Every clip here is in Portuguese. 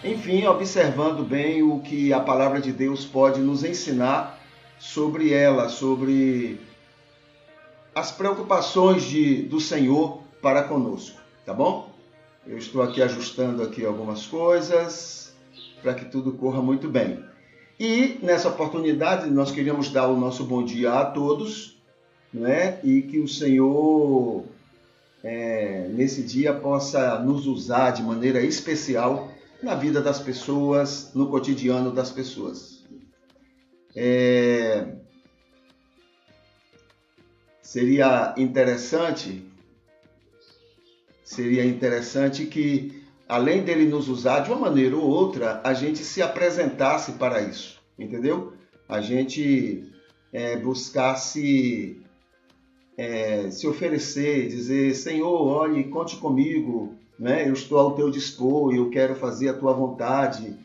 Enfim, observando bem o que a palavra de Deus pode nos ensinar sobre ela, sobre as preocupações do Senhor para conosco, tá bom? Eu estou aqui ajustando aqui algumas coisas para que tudo corra muito bem. E nessa oportunidade nós queríamos dar o nosso bom dia a todos, né? E que o Senhor nesse dia possa nos usar de maneira especial na vida das pessoas, no cotidiano das pessoas. Seria interessante que, além dele nos usar de uma maneira ou outra, a gente se apresentasse para isso, entendeu? A gente buscasse se oferecer, dizer: Senhor, olhe, conte comigo, né? Eu estou ao teu dispor, eu quero fazer a tua vontade.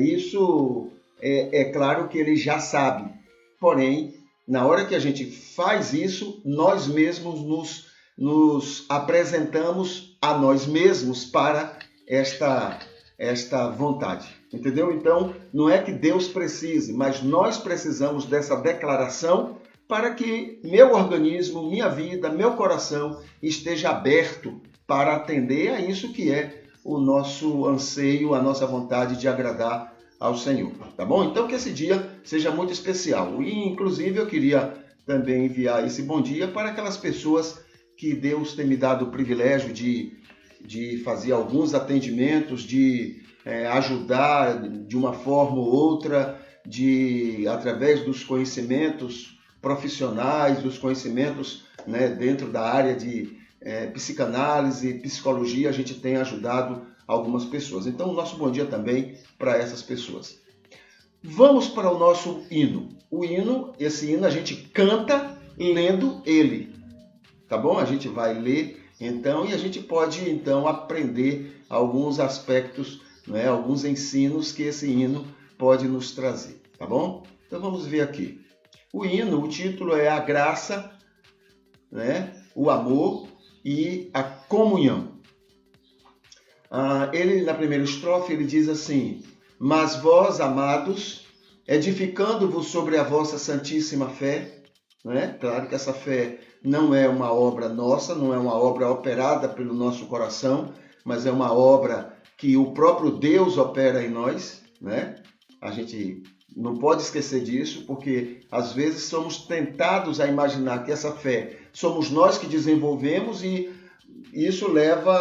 Isso é claro que ele já sabe, porém, na hora que a gente faz isso, nós mesmos nos apresentamos a nós mesmos para esta vontade, entendeu? Então, não é que Deus precise, mas nós precisamos dessa declaração para que meu organismo, minha vida, meu coração esteja aberto para atender a isso que é o nosso anseio, a nossa vontade de agradar ao Senhor, tá bom? Então, que esse dia seja muito especial. E, inclusive, eu queria também enviar esse bom dia para aquelas pessoas que Deus tem me dado o privilégio de fazer alguns atendimentos, de ajudar de uma forma ou outra, através dos conhecimentos profissionais, dos conhecimentos, né, dentro da área de psicanálise, psicologia, a gente tem ajudado algumas pessoas. Então, o nosso bom dia também para essas pessoas. Vamos para o nosso hino. O hino, esse hino a gente canta lendo ele, tá bom? A gente vai ler, então, e a gente pode, então, aprender alguns aspectos, né, alguns ensinos que esse hino pode nos trazer, tá bom? Então, vamos ver aqui. O hino, o título é A Graça, né, o Amor e a Comunhão. Ele, na primeira estrofe, ele diz assim: Mas vós, amados, edificando-vos sobre a vossa santíssima fé, né? Claro que essa fé não é uma obra nossa, não é uma obra operada pelo nosso coração, mas é uma obra que o próprio Deus opera em nós, né? A gente não pode esquecer disso, porque às vezes somos tentados a imaginar que essa fé somos nós que desenvolvemos e isso leva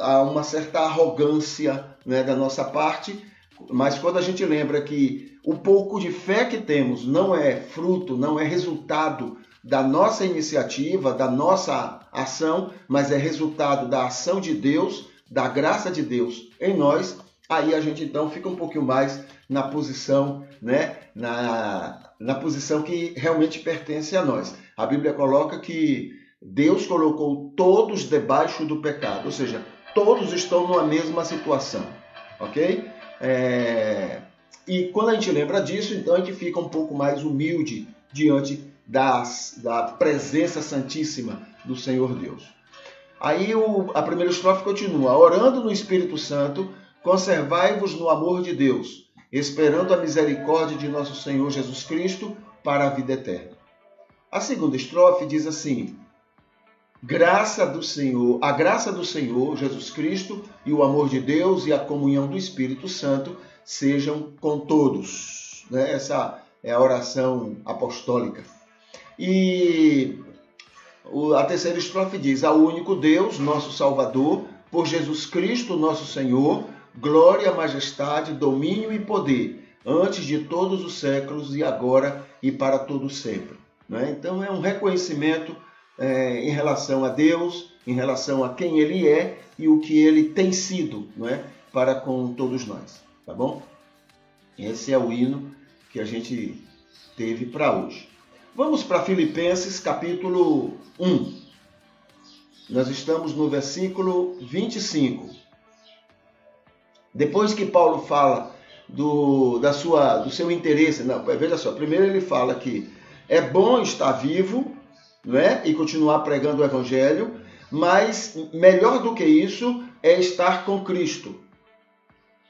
a uma certa arrogância, né, da nossa parte, mas quando a gente lembra que o pouco de fé que temos não é fruto, não é resultado da nossa iniciativa, da nossa ação, mas é resultado da ação de Deus, da graça de Deus em nós, aí a gente então fica um pouquinho mais na posição, né, na posição que realmente pertence a nós. A Bíblia coloca que Deus colocou todos debaixo do pecado, ou seja, todos estão numa mesma situação, ok? E quando a gente lembra disso, então a gente fica um pouco mais humilde diante da presença santíssima do Senhor Deus. Aí a primeira estrofe continua: orando no Espírito Santo, conservai-vos no amor de Deus, esperando a misericórdia de nosso Senhor Jesus Cristo para a vida eterna. A segunda estrofe diz assim: a graça do Senhor Jesus Cristo e o amor de Deus e a comunhão do Espírito Santo sejam com todos. Essa é a oração apostólica. E a terceira estrofe diz: ao único Deus, nosso Salvador, por Jesus Cristo, nosso Senhor, glória, majestade, domínio e poder, antes de todos os séculos e agora e para todo sempre. Então é um reconhecimento em relação a Deus, em relação a quem Ele é e o que Ele tem sido, para com todos nós. Tá bom? Esse é o hino que a gente teve para hoje. Vamos para Filipenses capítulo 1. Nós estamos no versículo 25. Depois que Paulo fala do seu interesse, veja só, primeiro ele fala que é bom estar vivo, e continuar pregando o Evangelho, mas melhor do que isso é estar com Cristo.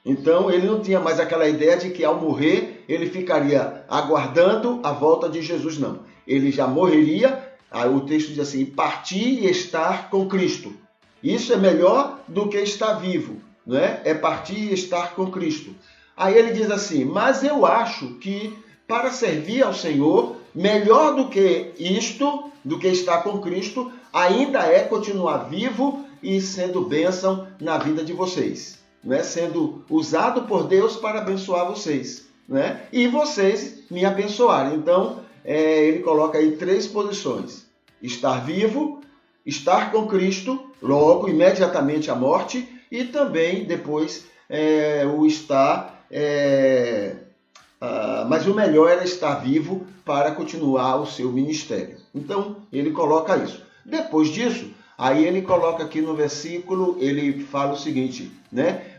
Então ele não tinha mais aquela ideia de que ao morrer ele ficaria aguardando a volta de Jesus, não. Ele já morreria, o texto diz assim: partir e estar com Cristo. Isso é melhor do que estar vivo, é partir e estar com Cristo. Aí ele diz assim: mas eu acho que para servir ao Senhor, melhor do que isto, do que estar com Cristo, ainda é continuar vivo e sendo bênção na vida de vocês. Sendo usado por Deus para abençoar vocês. E vocês me abençoarem. Então, ele coloca aí 3 posições: estar vivo, estar com Cristo, logo, imediatamente a morte, e também depois o estar... mas o melhor era estar vivo para continuar o seu ministério. Então, ele coloca isso. Depois disso, aí ele coloca aqui no versículo, ele fala o seguinte,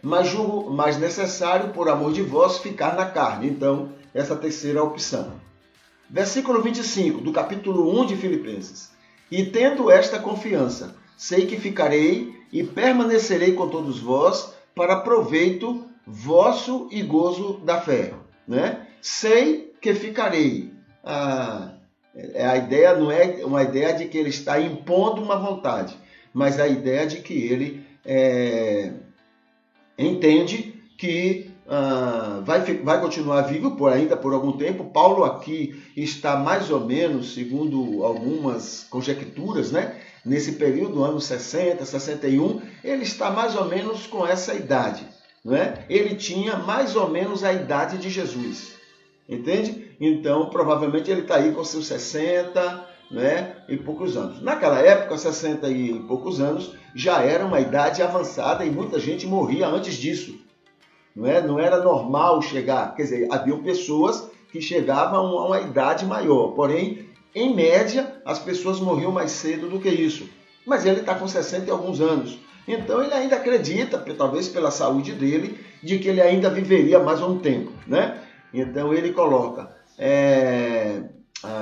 mas julgo mais necessário, por amor de vós, ficar na carne. Então, essa terceira opção. Versículo 25, do capítulo 1 de Filipenses. E tendo esta confiança, sei que ficarei e permanecerei com todos vós para proveito vosso e gozo da fé. Sei que ficarei. A ideia não é uma ideia de que ele está impondo uma vontade, mas a ideia de que ele entende que vai continuar vivo ainda por algum tempo. Paulo aqui está mais ou menos, segundo algumas conjecturas, nesse período, anos 60, 61, ele está mais ou menos com essa idade. Ele tinha mais ou menos a idade de Jesus. Entende? Então, provavelmente ele está aí com seus 60 e poucos anos. Naquela época, 60 e poucos anos já era uma idade avançada e muita gente morria antes disso. Não era normal chegar, quer dizer, haviam pessoas que chegavam a uma idade maior, porém, em média, as pessoas morriam mais cedo do que isso. Mas ele está com 60 e alguns anos. Então ele ainda acredita, talvez pela saúde dele, de que ele ainda viveria mais um tempo. Então ele coloca,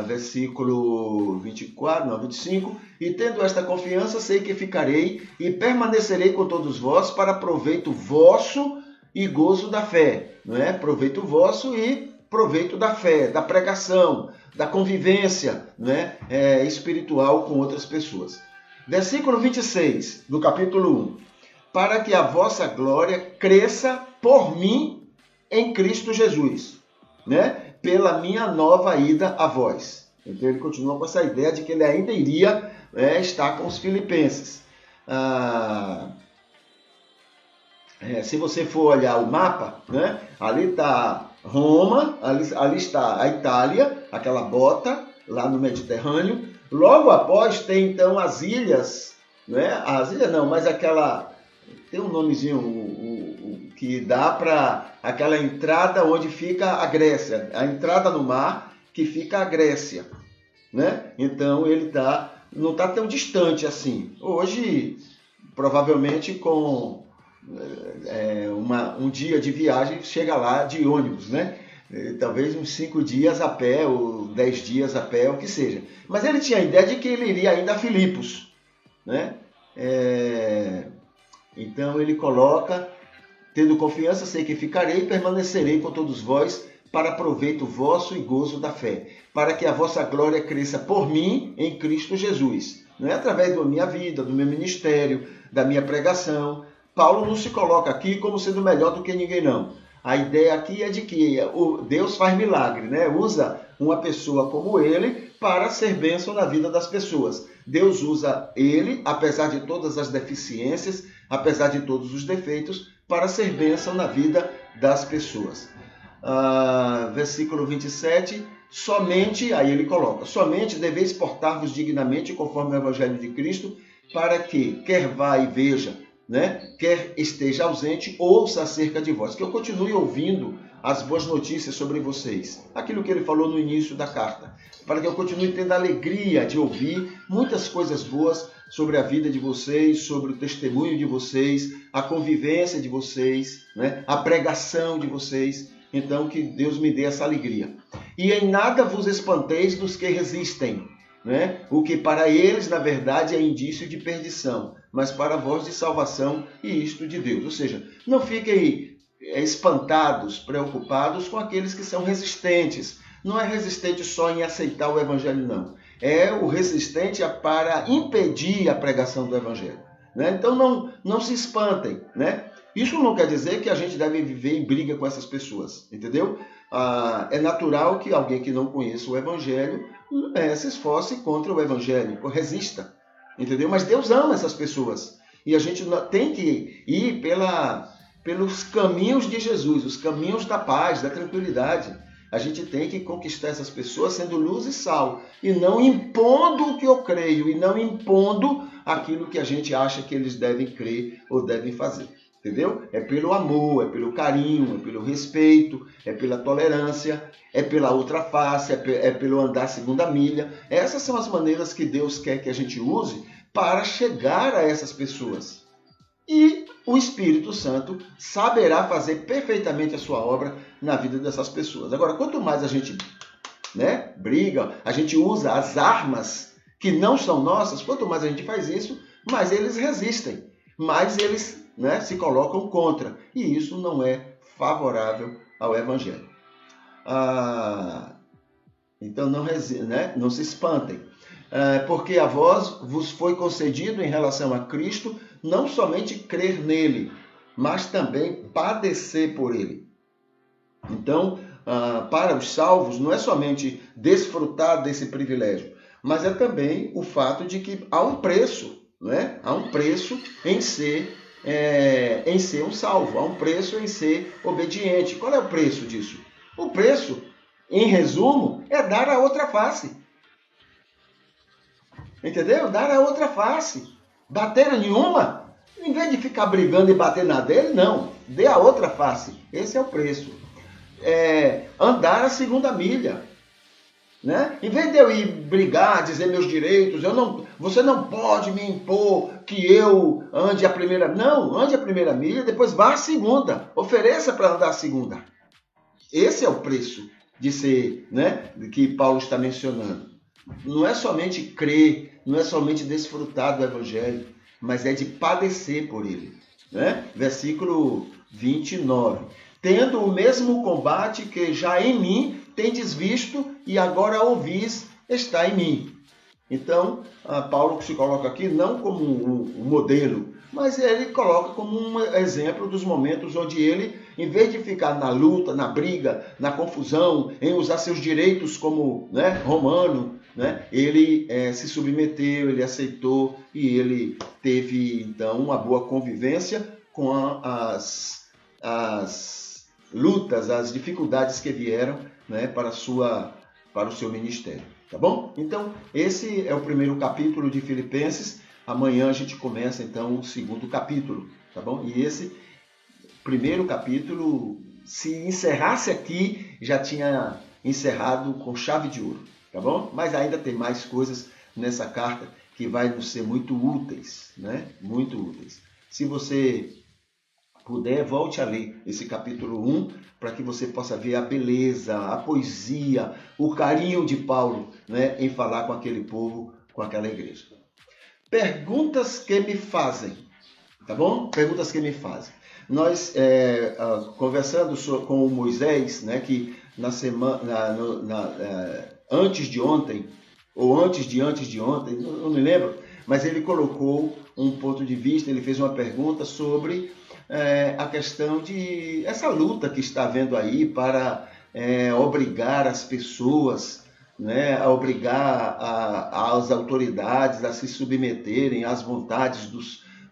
versículo 25, e tendo esta confiança, sei que ficarei e permanecerei com todos vós para proveito vosso e gozo da fé. Proveito vosso e proveito da fé, da pregação, da convivência espiritual com outras pessoas. Versículo 26 do capítulo 1. Para que a vossa glória cresça por mim em Cristo Jesus, pela minha nova ida a vós. Então ele continua com essa ideia de que ele ainda iria estar com os filipenses. Se você for olhar o mapa, ali está Roma, ali está a Itália, aquela bota lá no Mediterrâneo. Logo após tem então as ilhas, as ilhas não, mas aquela, tem um nomezinho que dá para aquela entrada onde fica a Grécia, a entrada no mar que fica a Grécia, Então ele não está tão distante assim. Hoje, provavelmente com um dia de viagem, chega lá de ônibus, né? Talvez uns 5 dias a pé, ou 10 dias a pé, o que seja. Mas ele tinha a ideia de que ele iria ainda a Filipos, né? Então ele coloca, tendo confiança, sei que ficarei e permanecerei com todos vós, para proveito vosso e gozo da fé, para que a vossa glória cresça por mim em Cristo Jesus. Não é através da minha vida, do meu ministério, da minha pregação. Paulo não se coloca aqui como sendo melhor do que ninguém, não. A ideia aqui é de que Deus faz milagre, né? Usa uma pessoa como ele para ser bênção na vida das pessoas. Deus usa ele, apesar de todas as deficiências, apesar de todos os defeitos, para ser bênção na vida das pessoas. Versículo 27, somente, aí ele coloca, somente deveis portar-vos dignamente conforme o Evangelho de Cristo, para que, quer vá e veja, né, quer esteja ausente, ouça acerca de vós, que eu continue ouvindo as boas notícias sobre vocês. Aquilo que ele falou no início da carta, para que eu continue tendo a alegria de ouvir muitas coisas boas sobre a vida de vocês, sobre o testemunho de vocês, a convivência de vocês, né, a pregação de vocês. Então, que Deus me dê essa alegria. E em nada vos espanteis dos que resistem, né? O que para eles, na verdade, é indício de perdição, mas para vós de salvação, e isto de Deus. Ou seja, não fiquem espantados, preocupados com aqueles que são resistentes. Não é resistente só em aceitar o Evangelho, não. É o resistente para impedir a pregação do Evangelho, né? Então, não se espantem, né? Isso não quer dizer que a gente deve viver em briga com essas pessoas, entendeu? É natural que alguém que não conheça o Evangelho se esforce contra o Evangelho, resista, entendeu? Mas Deus ama essas pessoas. E a gente tem que ir pelos caminhos de Jesus, os caminhos da paz, da tranquilidade. A gente tem que conquistar essas pessoas sendo luz e sal, e não impondo o que eu creio, e não impondo aquilo que a gente acha que eles devem crer ou devem fazer. Entendeu? É pelo amor, é pelo carinho, é pelo respeito, é pela tolerância, é pela outra face, é pelo andar segunda milha. Essas são as maneiras que Deus quer que a gente use para chegar a essas pessoas. E o Espírito Santo saberá fazer perfeitamente a sua obra na vida dessas pessoas. Agora, quanto mais a gente briga, a gente usa as armas que não são nossas, quanto mais a gente faz isso, mais eles resistem, mais eles se colocam contra. E isso não é favorável ao Evangelho. Então não se espantem. Porque a vós vos foi concedido em relação a Cristo não somente crer nele, mas também padecer por ele. Então, para os salvos, não é somente desfrutar desse privilégio, mas é também o fato de que há um preço, né? Há um preço em ser um salvo, há um preço em ser obediente. Qual é o preço disso? O preço, em resumo, é dar a outra face. Entendeu? Dar a outra face. Bater em uma, em vez de ficar brigando e bater na dele, não. Dê a outra face. Esse é o preço. Andar a segunda milha. Né? Em vez de eu ir brigar, dizer meus direitos, você não pode me impor que eu ande a primeira... Não, ande a primeira milha, depois vá a segunda. Ofereça para andar a segunda. Esse é o preço de ser, que Paulo está mencionando. Não é somente crer, não é somente desfrutar do Evangelho, mas é de padecer por ele. Né? Versículo 29. Tendo o mesmo combate que já em mim tendes visto e agora ouvis está em mim. Então, Paulo se coloca aqui não como um modelo, mas ele coloca como um exemplo dos momentos onde ele, em vez de ficar na luta, na briga, na confusão, em usar seus direitos como romano, ele se submeteu, ele aceitou e ele teve, então, uma boa convivência com as lutas, as dificuldades que vieram para o seu ministério. Tá bom? Então, esse é o primeiro capítulo de Filipenses. Amanhã a gente começa, então, o segundo capítulo. Tá bom? E esse primeiro capítulo, se encerrasse aqui, já tinha encerrado com chave de ouro. Tá bom? Mas ainda tem mais coisas nessa carta que vai nos ser muito úteis. Muito úteis. Se você puder, volte a ler esse capítulo 1, para que você possa ver a beleza, a poesia, o carinho de Paulo, né, em falar com aquele povo, com aquela igreja. Perguntas que me fazem, tá bom? Perguntas que me fazem. Nós, conversando com o Moisés, né, que na semana, antes de ontem, ou antes de ontem, não me lembro, mas ele colocou um ponto de vista, ele fez uma pergunta sobre a questão de essa luta que está havendo aí para obrigar as pessoas, né, a obrigar as autoridades a se submeterem às vontades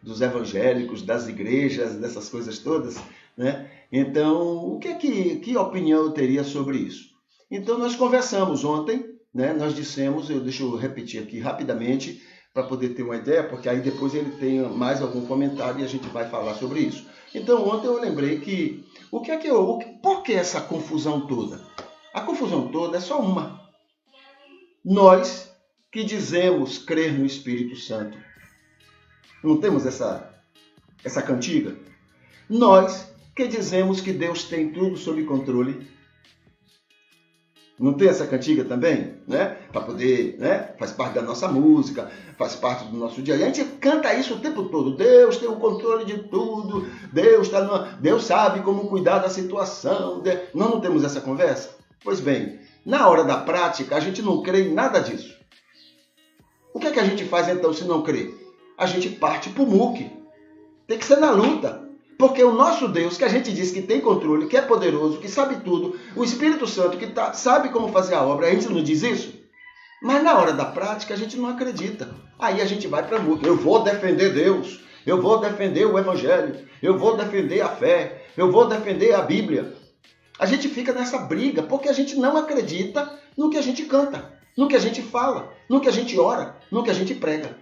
dos evangélicos, das igrejas, dessas coisas todas, né? Então, que opinião eu teria sobre isso? Então, nós conversamos ontem, né? Nós dissemos, deixa eu repetir aqui rapidamente, para poder ter uma ideia, porque aí depois ele tem mais algum comentário e a gente vai falar sobre isso. Então, ontem eu lembrei que, por que essa confusão toda? A confusão toda é só uma. Nós que dizemos crer no Espírito Santo, não temos essa cantiga? Nós que dizemos que Deus tem tudo sob controle, não tem essa cantiga também, né? Para poder, né? Faz parte da nossa música, faz parte do nosso dia. E a gente canta isso o tempo todo. Deus tem o controle de tudo. Deus sabe como cuidar da situação. Nós não temos essa conversa? Pois bem, na hora da prática, a gente não crê em nada disso. O que é que a gente faz então se não crê? A gente parte pro muque. Tem que ser na luta. Porque o nosso Deus, que a gente diz que tem controle, que é poderoso, que sabe tudo, o Espírito Santo que sabe como fazer a obra, a gente não diz isso? Mas na hora da prática a gente não acredita. Aí a gente vai para a luta. Eu vou defender Deus, eu vou defender o Evangelho, eu vou defender a fé, eu vou defender a Bíblia. A gente fica nessa briga porque a gente não acredita no que a gente canta, no que a gente fala, no que a gente ora, no que a gente prega.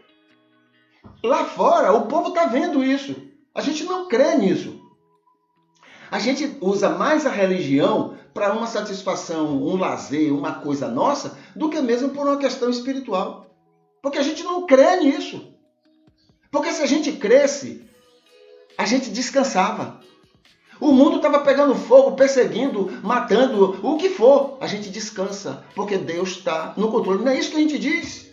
Lá fora o povo está vendo isso. A gente não crê nisso. A gente usa mais a religião para uma satisfação, um lazer, uma coisa nossa, do que mesmo por uma questão espiritual. Porque a gente não crê nisso. Porque se a gente cresce, a gente descansava. O mundo estava pegando fogo, perseguindo, matando, o que for. A gente descansa, porque Deus está no controle. Não é isso que a gente diz.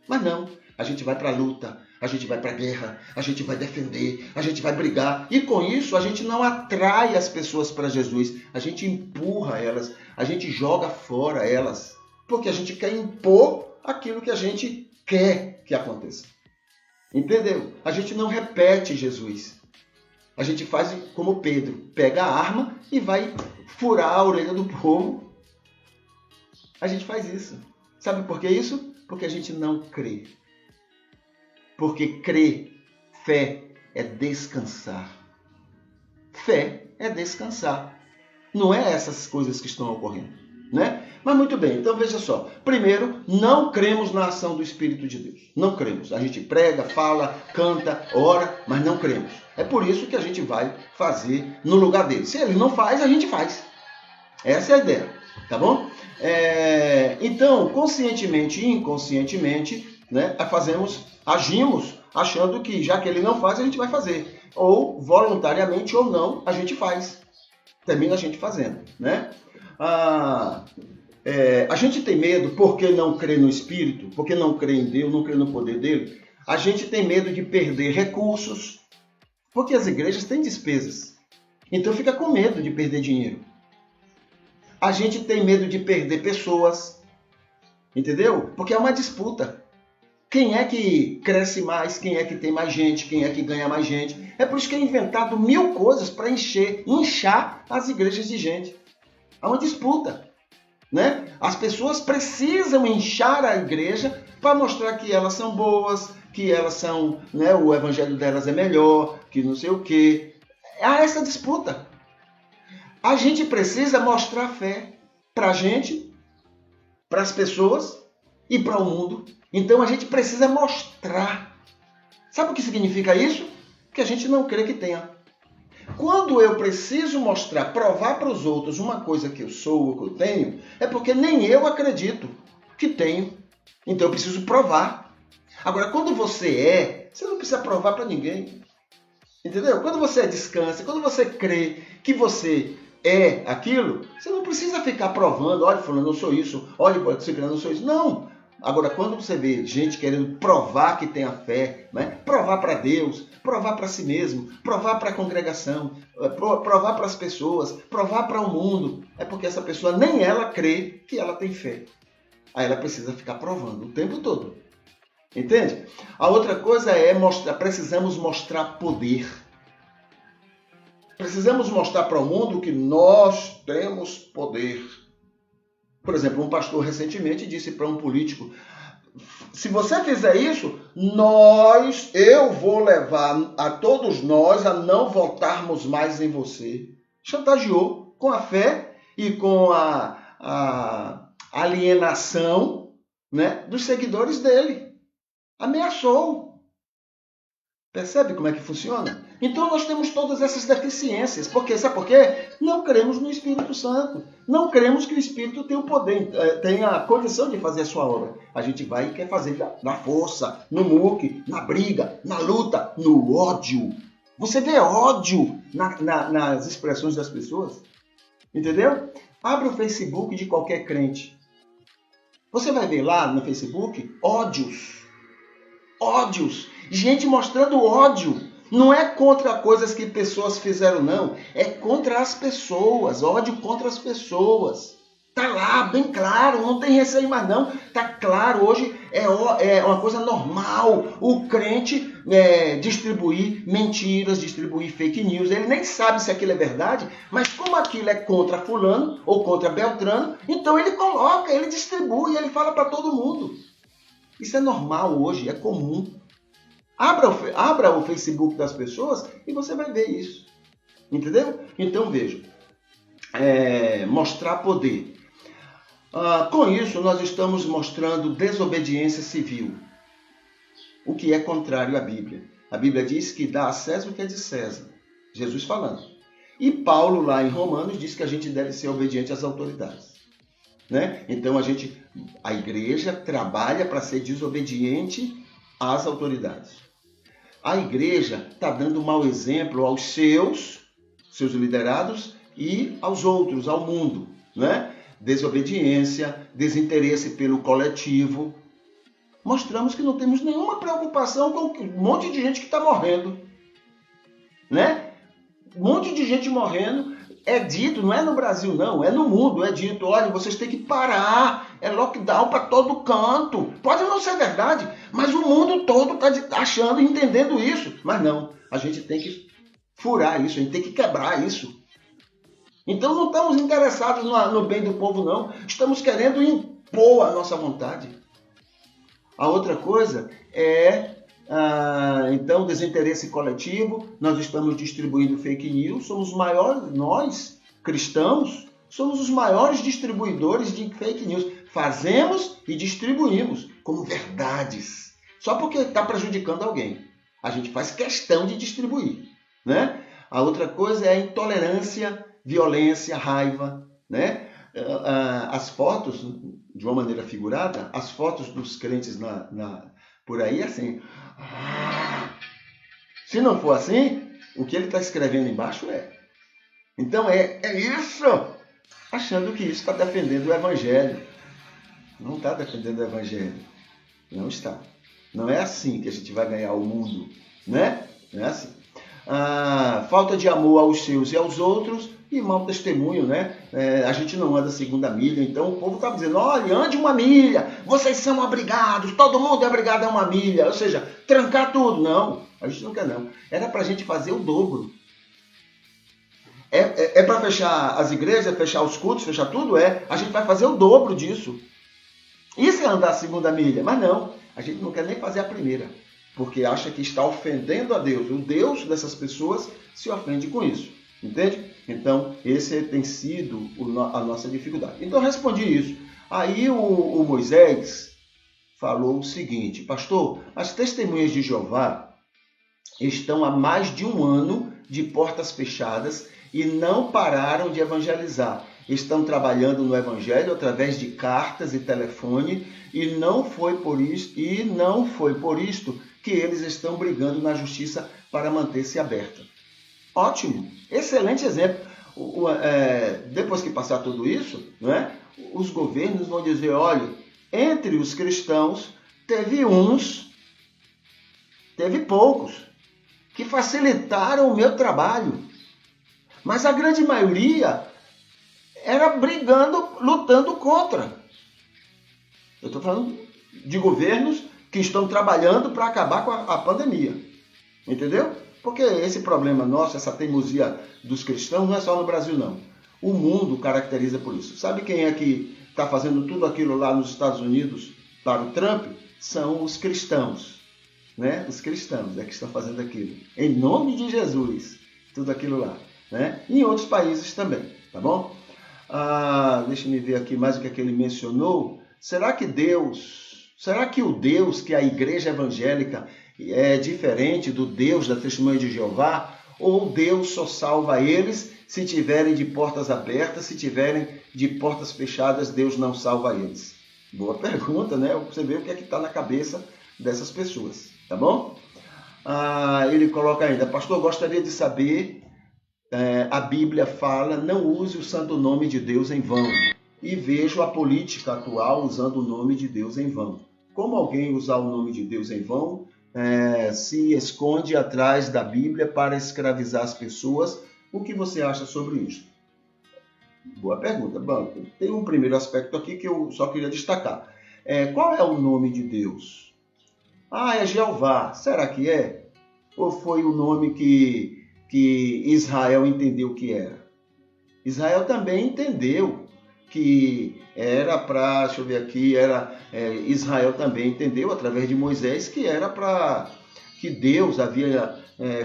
Mas não, a gente vai para a luta. A gente vai para a guerra, a gente vai defender, a gente vai brigar. E com isso a gente não atrai as pessoas para Jesus. A gente empurra elas, a gente joga fora elas. Porque a gente quer impor aquilo que a gente quer que aconteça. Entendeu? A gente não repete Jesus. A gente faz como Pedro. Pega a arma e vai furar a orelha do povo. A gente faz isso. Sabe por que isso? Porque a gente não crê. Porque crer, fé, é descansar. Fé é descansar. Não é essas coisas que estão ocorrendo, né? Mas muito bem, então veja só. Primeiro, não cremos na ação do Espírito de Deus. Não cremos. A gente prega, fala, canta, ora, mas não cremos. É por isso que a gente vai fazer no lugar dele. Se ele não faz, a gente faz. Essa é a ideia, tá bom? Então, conscientemente e inconscientemente, né, agimos achando que já que ele não faz, a gente vai fazer. Ou voluntariamente ou não, a gente faz. Termina a gente fazendo, né? A gente tem medo porque não crê no Espírito, porque não crê em Deus, não crê no poder dele. A gente tem medo de perder recursos, porque as igrejas têm despesas. Então fica com medo de perder dinheiro. A gente tem medo de perder pessoas, entendeu? Porque é uma disputa. Quem é que cresce mais? Quem é que tem mais gente? Quem é que ganha mais gente? É por isso que é inventado 1000 coisas para inchar as igrejas de gente. É uma disputa, né? As pessoas precisam inchar a igreja para mostrar que elas são boas, que elas são, né, o evangelho delas é melhor, que não sei o quê. Há essa disputa. A gente precisa mostrar fé para a gente, para as pessoas e para o mundo. Então a gente precisa mostrar. Sabe o que significa isso? Que a gente não crê que tenha. Quando eu preciso mostrar, provar para os outros uma coisa que eu sou ou que eu tenho, é porque nem eu acredito que tenho. Então eu preciso provar. Agora, quando você não precisa provar para ninguém. Entendeu? Quando você descansa, quando você crê que você é aquilo, você não precisa ficar provando, olha, fulano, eu sou isso, olha, ciclano, eu sou isso. Não. Agora, quando você vê gente querendo provar que tem a fé, né? Provar para Deus, provar para si mesmo, provar para a congregação, provar para as pessoas, provar para o mundo, é porque essa pessoa nem ela crê que ela tem fé. Aí ela precisa ficar provando o tempo todo. Entende? A outra coisa é precisamos mostrar poder. Precisamos mostrar para o mundo que nós temos poder. Por exemplo, um pastor recentemente disse para um político: se você fizer isso, eu vou levar a todos nós a não votarmos mais em você. Chantageou com a fé e com a alienação, né, dos seguidores dele. Ameaçou. Percebe como é que funciona? Então nós temos todas essas deficiências. Sabe por quê? Não cremos no Espírito Santo. Não cremos que o Espírito tem o poder, tem a condição de fazer a sua obra. A gente vai e quer fazer na força, no muque, na briga, na luta, no ódio. Você vê ódio nas expressões das pessoas? Entendeu? Abre o Facebook de qualquer crente. Você vai ver lá no Facebook ódios. Ódios. Gente mostrando ódio. Não é contra coisas que pessoas fizeram, não. É contra as pessoas. Ódio contra as pessoas. Tá lá, bem claro. Não tem receio mais, não. Tá claro. Hoje é uma coisa normal. O crente distribuir mentiras, distribuir fake news. Ele nem sabe se aquilo é verdade. Mas como aquilo é contra fulano ou contra Beltrano, então ele coloca, ele distribui, ele fala para todo mundo. Isso é normal hoje, é comum. Abra o Facebook das pessoas e você vai ver isso. Entendeu? Então veja, mostrar poder. Com isso, nós estamos mostrando desobediência civil, o que é contrário à Bíblia. A Bíblia diz que dá a César o que é de César. Jesus falando. E Paulo, lá em Romanos, diz que a gente deve ser obediente às autoridades. Né? Então a igreja trabalha para ser desobediente às autoridades. A igreja está dando mau exemplo aos seus liderados e aos outros, ao mundo. Né? Desobediência, desinteresse pelo coletivo. Mostramos que não temos nenhuma preocupação com um monte de gente que está morrendo. Né? Um monte de gente morrendo. É dito, não é no Brasil não, é no mundo, é dito, olha, vocês têm que parar, é lockdown para todo canto. Pode não ser verdade, mas o mundo todo está achando, entendendo isso. Mas não, a gente tem que furar isso, a gente tem que quebrar isso. Então não estamos interessados no bem do povo não, estamos querendo impor a nossa vontade. A outra coisa é... então, desinteresse coletivo, nós estamos distribuindo fake news, somos os maiores, nós, cristãos, somos os maiores distribuidores de fake news. Fazemos e distribuímos como verdades, só porque está prejudicando alguém. A gente faz questão de distribuir. Né? A outra coisa é a intolerância, violência, raiva. Né? As fotos, de uma maneira figurada, as fotos dos crentes por aí, assim... Se não for assim, o que ele está escrevendo embaixo é. Então é isso, achando que isso está defendendo o Evangelho. Não está defendendo o Evangelho. Não está. Não é assim que a gente vai ganhar o mundo. Né? Não é assim. Falta de amor aos seus e aos outros e mau testemunho, né? A gente não anda segunda milha, então o povo está dizendo, olha, ande uma milha, vocês são obrigados, todo mundo é obrigado a uma milha, ou seja, trancar tudo. Não, a gente não quer não. Era para a gente fazer o dobro. É para fechar as igrejas, fechar os cultos, fechar tudo? A gente vai fazer o dobro disso. Isso é andar a segunda milha, mas não, a gente não quer nem fazer a primeira, porque acha que está ofendendo a Deus. O Deus dessas pessoas se ofende com isso. Entende? Então, esse tem sido a nossa dificuldade. Então, eu respondi isso. Aí o Moisés falou o seguinte, pastor, as testemunhas de Jeová estão há mais de um ano de portas fechadas e não pararam de evangelizar. Estão trabalhando no evangelho através de cartas e telefone e não foi por isto que eles estão brigando na justiça para manter-se aberta. Ótimo, excelente exemplo. Depois que passar tudo isso, né, os governos vão dizer, olha, entre os cristãos teve poucos, que facilitaram o meu trabalho. Mas a grande maioria era brigando, lutando contra. Eu estou falando de governos que estão trabalhando para acabar com a pandemia. Entendeu? Porque esse problema nosso, essa teimosia dos cristãos, não é só no Brasil, não. O mundo caracteriza por isso. Sabe quem é que está fazendo tudo aquilo lá nos Estados Unidos para o Trump? São os cristãos. Né? Os cristãos é que estão fazendo aquilo. Em nome de Jesus. Tudo aquilo lá. Né? E em outros países também. Tá bom? Deixa eu ver aqui mais o que ele mencionou. Será que o Deus que a igreja evangélica é diferente do Deus da Testemunha de Jeová? Ou Deus só salva eles se tiverem de portas abertas, se tiverem de portas fechadas, Deus não salva eles? Boa pergunta, né? Você vê o que é que está na cabeça dessas pessoas, tá bom? Ele coloca ainda, pastor, gostaria de saber, a Bíblia fala, não use o santo nome de Deus em vão. E vejo a política atual usando o nome de Deus em vão. Como alguém usar o nome de Deus em vão se esconde atrás da Bíblia para escravizar as pessoas? O que você acha sobre isso? Boa pergunta. Bom, tem um primeiro aspecto aqui que eu só queria destacar. Qual é o nome de Deus? É Jeová. Será que é? Ou foi o nome que Israel entendeu que era? Israel também entendeu que era para, deixa eu ver aqui, Israel também entendeu, através de Moisés, que era para que Deus havia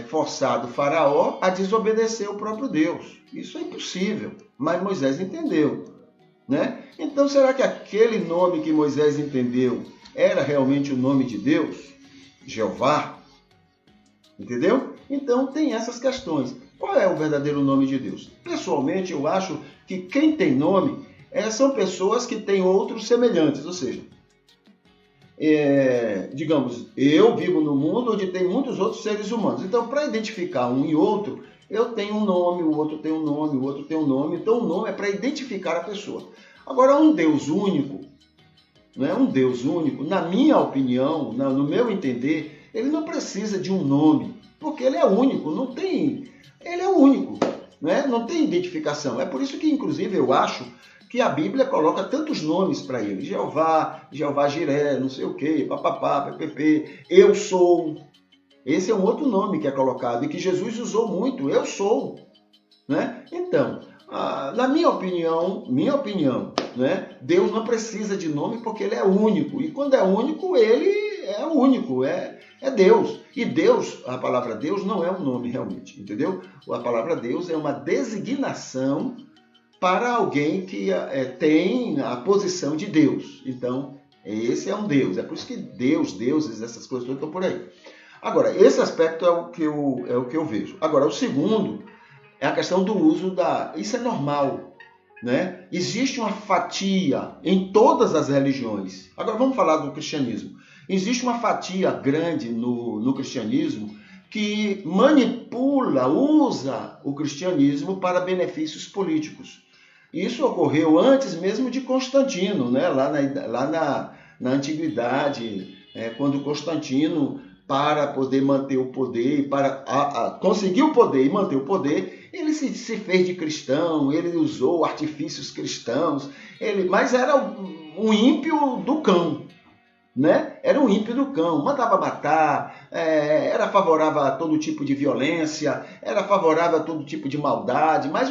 forçado o faraó a desobedecer o próprio Deus. Isso é impossível, mas Moisés entendeu. Né? Então, será que aquele nome que Moisés entendeu era realmente o nome de Deus? Jeová? Entendeu? Então, tem essas questões. Qual é o verdadeiro nome de Deus? Pessoalmente, eu acho que quem tem nome são pessoas que têm outros semelhantes, ou seja, digamos, eu vivo no mundo onde tem muitos outros seres humanos. Então, para identificar um e outro, eu tenho um nome, o outro tem um nome, o outro tem um nome. Então, o nome é para identificar a pessoa. Agora, um Deus único, na minha opinião, no meu entender, ele não precisa de um nome, porque ele é único, ele é único, né? Não tem identificação. É por isso que, inclusive, eu acho que a Bíblia coloca tantos nomes para ele. Jeová Jiré, não sei o quê, papapá, ppp, eu sou. Esse é um outro nome que é colocado e que Jesus usou muito, eu sou. Né? Então, na minha opinião, né? Deus não precisa de nome porque ele é único. E quando é único, ele é único, é Deus. E Deus, a palavra Deus não é um nome realmente, entendeu? A palavra Deus é uma designação para alguém que tem a posição de Deus. Então, esse é um Deus. É por isso que deuses, essas coisas todas estão por aí. Agora, esse aspecto é o que eu vejo. Agora, o segundo é a questão do uso Isso é normal, né? Existe uma fatia em todas as religiões. Agora, vamos falar do cristianismo. Existe uma fatia grande no cristianismo que usa o cristianismo para benefícios políticos. Isso ocorreu antes mesmo de Constantino, né? Lá na antiguidade, quando Constantino, para poder manter o poder, para conseguir o poder e manter o poder, ele se fez de cristão, ele usou artifícios cristãos, mas era um ímpio do cão. Né? Era um ímpio do cão, mandava matar, era favorável a todo tipo de violência, era favorável a todo tipo de maldade, mas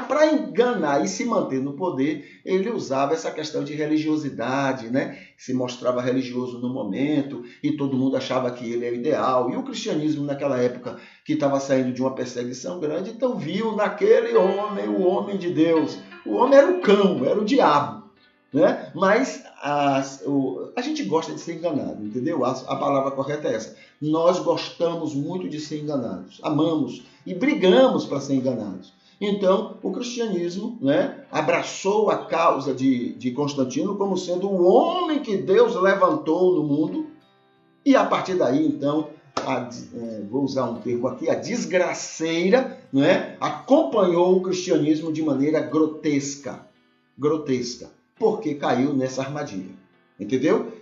para enganar e se manter no poder, ele usava essa questão de religiosidade, né? Se mostrava religioso no momento e todo mundo achava que ele era ideal. E o cristianismo naquela época, que estava saindo de uma perseguição grande, então viu naquele homem o homem de Deus. O homem era o cão, era o diabo. Né? Mas a gente gosta de ser enganado, entendeu? A palavra correta é essa. Nós gostamos muito de ser enganados, amamos e brigamos para ser enganados. Então, o cristianismo, né, abraçou a causa de Constantino como sendo o homem que Deus levantou no mundo, e a partir daí, então, vou usar um termo aqui, a desgraceira, não é? Acompanhou o cristianismo de maneira grotesca, porque caiu nessa armadilha, entendeu?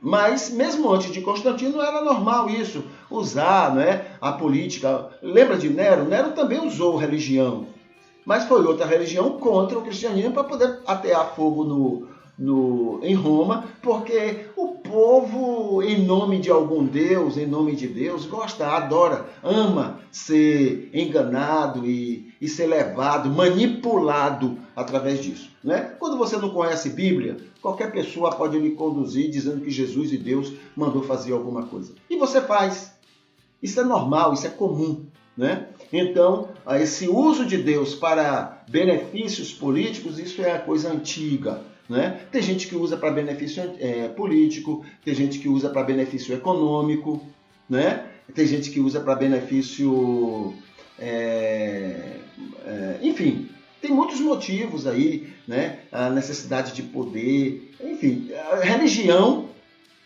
Mas mesmo antes de Constantino era normal isso, usar, não é, a política. Lembra de Nero? Nero também usou religião, mas foi outra religião contra o cristianismo para poder atear fogo em Roma, porque o povo, em nome de algum Deus, em nome de Deus, gosta, adora, ama ser enganado e ser levado, manipulado através disso, né? Quando você não conhece Bíblia, qualquer pessoa pode lhe conduzir dizendo que Jesus e Deus mandou fazer alguma coisa. E você faz. Isso é normal, isso é comum, né? Então, esse uso de Deus para benefícios políticos, isso é a coisa antiga, né? Tem gente que usa para benefício político, tem gente que usa para benefício econômico, né? Tem gente que usa para benefício... enfim, tem muitos motivos aí, né? A necessidade de poder, enfim. A religião,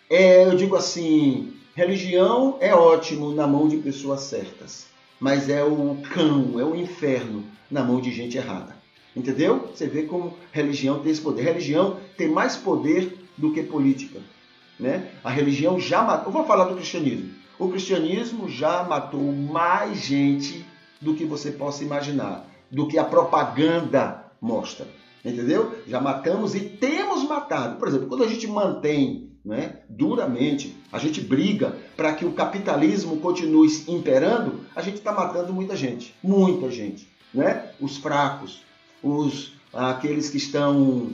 eu digo assim, religião é ótimo na mão de pessoas certas, mas é o cão, é o inferno na mão de gente errada. Entendeu? Você vê como religião tem esse poder. Religião tem mais poder do que política, né? A religião já matou... Eu vou falar do cristianismo. O cristianismo já matou mais gente do que você possa imaginar, do que a propaganda mostra. Entendeu? Já matamos e temos matado. Por exemplo, quando a gente mantém, né, duramente, a gente briga para que o capitalismo continue imperando, a gente está matando muita gente, né? Os fracos, aqueles que estão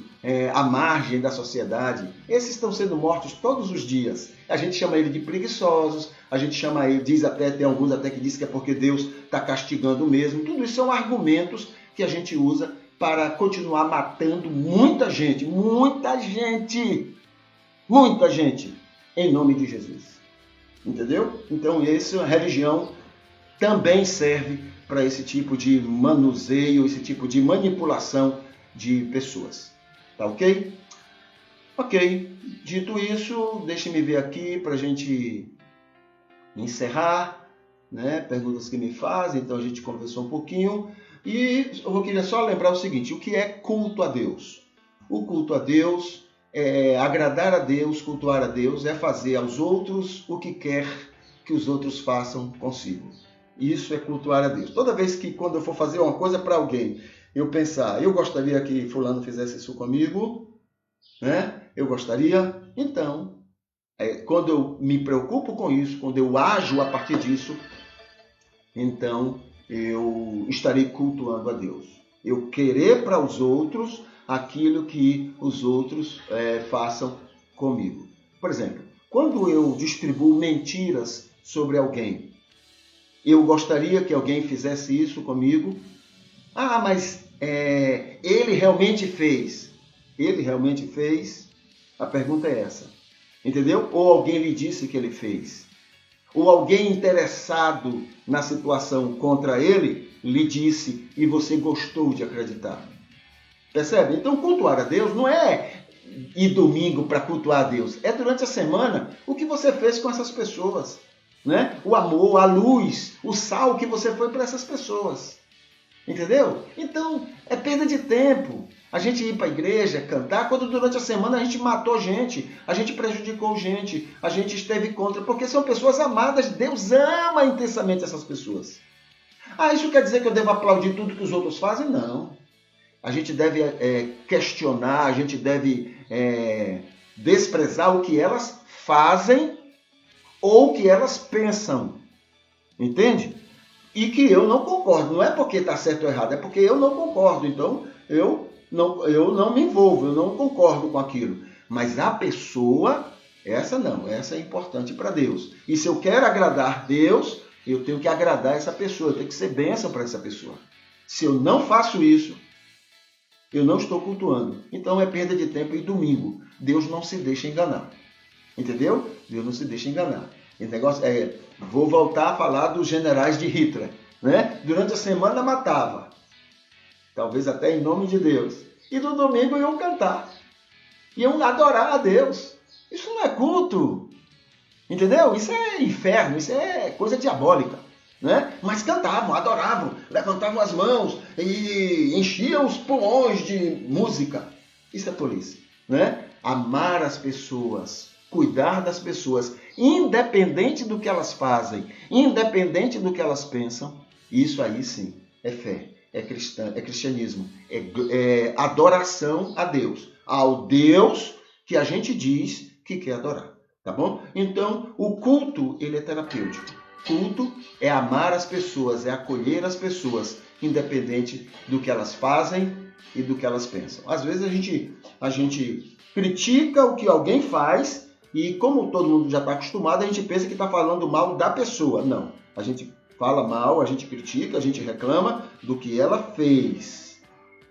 à margem da sociedade, esses estão sendo mortos todos os dias. A gente chama ele de preguiçosos, a gente chama ele, tem alguns até que dizem que é porque Deus está castigando mesmo. Tudo isso são argumentos que a gente usa para continuar matando muita gente, em nome de Jesus. Entendeu? Então, a religião também serve para esse tipo de manuseio, esse tipo de manipulação de pessoas. Tá ok? Ok. Dito isso, deixe-me ver aqui para a gente encerrar, né? Perguntas que me fazem, então a gente conversou um pouquinho. E eu queria só lembrar o seguinte: o que é culto a Deus? O culto a Deus é agradar a Deus, cultuar a Deus, é fazer aos outros o que quer que os outros façam consigo. Isso é cultuar a Deus. Toda vez que, quando eu for fazer uma coisa para alguém, eu pensar, eu gostaria que fulano fizesse isso comigo, né? Eu gostaria. Então, quando eu me preocupo com isso, quando eu ajo a partir disso, então eu estarei cultuando a Deus. Eu querer para os outros aquilo que os outros façam comigo. Por exemplo, quando eu distribuo mentiras sobre alguém, eu gostaria que alguém fizesse isso comigo. Ah, mas ele realmente fez. Ele realmente fez? A pergunta é essa. Entendeu? Ou alguém lhe disse que ele fez. Ou alguém interessado na situação contra ele lhe disse e você gostou de acreditar. Percebe? Então, cultuar a Deus não é ir domingo para cultuar a Deus. É durante a semana o que você fez com essas pessoas. Né? O amor, a luz, o sal que você foi para essas pessoas. Entendeu? Então, é perda de tempo. A gente ir para a igreja, cantar, quando durante a semana a gente matou gente, a gente prejudicou gente, a gente esteve contra, porque são pessoas amadas. Deus ama intensamente essas pessoas. Ah, isso quer dizer que eu devo aplaudir tudo que os outros fazem? Não. A gente deve questionar, a gente deve desprezar o que elas fazem ou o que elas pensam. Entende? E que eu não concordo. Não é porque está certo ou errado, é porque eu não concordo. Então, eu não me envolvo, eu não concordo com aquilo. Mas a pessoa, essa é importante para Deus. E se eu quero agradar Deus, eu tenho que agradar essa pessoa, eu tenho que ser bênção para essa pessoa. Se eu não faço isso, eu não estou cultuando. Então é perda de tempo e domingo. Deus não se deixa enganar. Entendeu? Deus não se deixa enganar. O negócio vou voltar a falar dos generais de Hitler, né? Durante a semana matava. Talvez até em nome de Deus. E no domingo iam cantar. Iam adorar a Deus. Isso não é culto. Entendeu? Isso é inferno, isso é coisa diabólica. Né? Mas cantavam, adoravam, levantavam as mãos e enchiam os pulmões de música. Isso é tolice. Né? Amar as pessoas, cuidar das pessoas, independente do que elas fazem, independente do que elas pensam, isso aí sim é fé, é cristianismo, é adoração a Deus, ao Deus que a gente diz que quer adorar, tá bom? Então, o culto, ele é terapêutico. Culto é amar as pessoas, é acolher as pessoas, independente do que elas fazem e do que elas pensam. Às vezes a gente critica o que alguém faz e, como todo mundo já está acostumado, a gente pensa que está falando mal da pessoa. Não, a gente fala mal, a gente critica, a gente reclama do que ela fez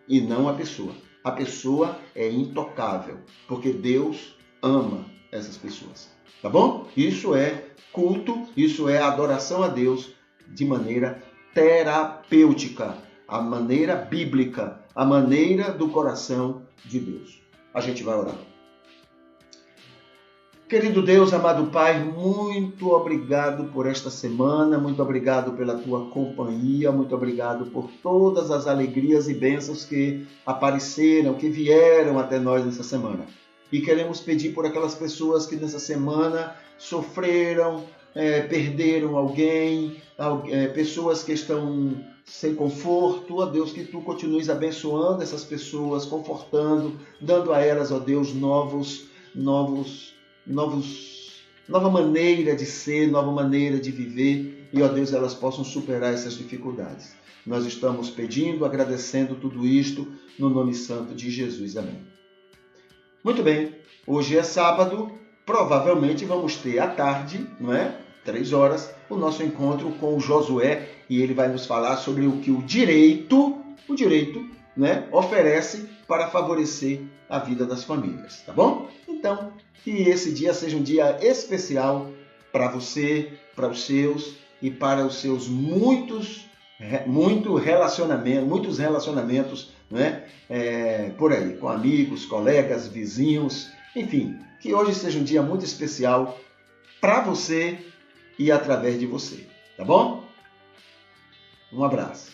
e não a pessoa. A pessoa é intocável, porque Deus ama essas pessoas. Tá bom? Isso é culto, isso é adoração a Deus de maneira terapêutica, a maneira bíblica, a maneira do coração de Deus. A gente vai orar. Querido Deus, amado Pai, muito obrigado por esta semana, muito obrigado pela tua companhia, muito obrigado por todas as alegrias e bênçãos que apareceram, que vieram até nós nessa semana. E queremos pedir por aquelas pessoas que nessa semana sofreram, perderam alguém, pessoas que estão sem conforto. Ó Deus, que Tu continues abençoando essas pessoas, confortando, dando a elas, ó Deus, nova maneira de ser, nova maneira de viver. E, ó Deus, elas possam superar essas dificuldades. Nós estamos pedindo, agradecendo tudo isto, no nome santo de Jesus. Amém. Muito bem, hoje é sábado, provavelmente vamos ter à tarde, não é? 3 horas, o nosso encontro com o Josué, e ele vai nos falar sobre o que o direito, né, oferece para favorecer a vida das famílias, tá bom? Então, que esse dia seja um dia especial para você, para os seus e para os seus muitos relacionamentos, né? Por aí, com amigos, colegas, vizinhos, enfim, que hoje seja um dia muito especial para você e através de você, tá bom? Um abraço.